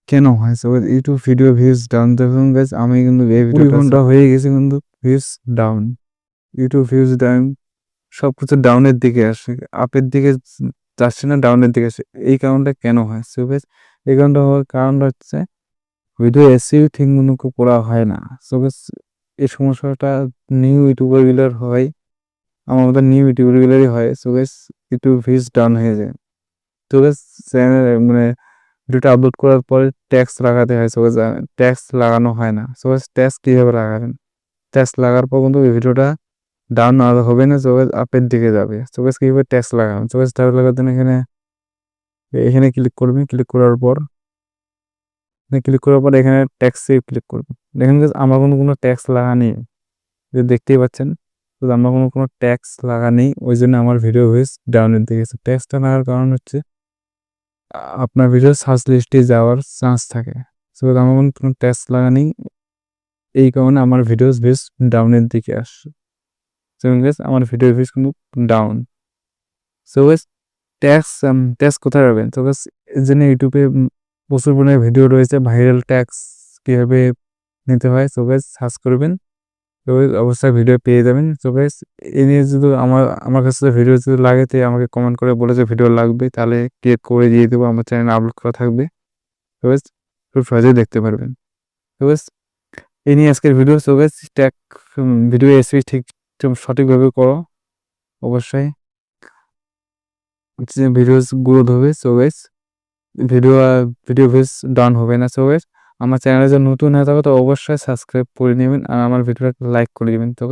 কেন হয়? So YouTube video views down দেখুন গাইস, আমি কিন্তু এই 20 ঘন্টা হয়ে গেছে কিন্তু views down, YouTube views down, সবকিছু ডাউনের দিকে আসে, আপের দিকে যাচ্ছে না, ডাউনের দিকে আসে। এই কারণটা কেন হয়? সো গাইস, এই কারণটা হওয়ার কারণটা হচ্ছে ভিডিও এসইও ঠিক মতো করা হয় না। সো গাইস, এই সমস্যাটা নিউ ইউটিউবার গুলার হয়, আমার মতো নিউ ইউটিউবার গুলারই হয়। So guys, YouTube views down হয়ে যায়। তো গাইস, চ্যানেল মানে ভিডিওটা আপলোড করার পরে ট্যাক্স লাগাতে হয়। সো গাইস, ট্যাক্স লাগানো হয় না। সো গাইস, ট্যাক্স কিভাবে লাগাবেন? ট্যাক্স লাগার পর কিন্তু এই ভিডিওটা ডাউন আর হবে না, সো গাইস আপের দিকে যাবে। সো গাইস, কিভাবে ট্যাক্স লাগাবেন? সো গাইস, ট্যাক্স লাগাতে এখানে এখানে ক্লিক করবেন। ক্লিক করার পর এখানে ট্যাক্সে ক্লিক করবেন। দেখেন guys, আমার কোনো ট্যাক্স লাগা নেই, যে দেখতেই পাচ্ছেন। তো আমার কোনো ট্যাক্স লাগা নেই, ওই জন্য আমার ভিডিও ভিউজ ডাউনের দিকে গেছে। ট্যাক্সটা লাগার কারণ হচ্ছে আপনার ভিডিও সার্চ লিস্টে যাওয়ার চান্স থাকে। সো আমার কোনো ট্যাক্স লাগা নেই, এই কারণে আমার ভিডিও ভিউজ ডাউনের দিকে আসছে। সো guys, আমার ভিডিও ভিউজ কিন্তু ডাউন। সো guys, ট্যাক্স কোথায় পাবেন? তো guys, এর জন্য ইউটিউবে প্রচুর পরিমাণে ভিডিও রয়েছে, ভাইরাল ট্যাক্স কিভাবে নিতে হয়। সো গাইস, সার্চ করবেন, তো অবশ্যই ভিডিও পেয়ে যাবেন। সো গাইস, এ নিয়ে যদি আমার কাছে ভিডিও যদি লাগে, তো আমাকে কমেন্ট করে বলে যে ভিডিও লাগবে, তাহলে ক্রিয়েট করে দিয়ে দেবো, আমার চ্যানেলে আপলোড করা থাকবে। সো গাইস, খুব সহজেই দেখতে পারবেন। সো গাইস, এই নিয়ে আজকের video. So guys, video SP ঠিক সঠিকভাবে করো, অবশ্যই ভিডিওস গ্রোথ হবে। So guys, video views down হবে না। সো গাইস, আমার চ্যানেলে যদি নতুন হয়ে থাকে তো অবশ্যই সাবস্ক্রাইব করে নেবেন, আর আমার ভিডিওটা লাইক করে দিবেন। তো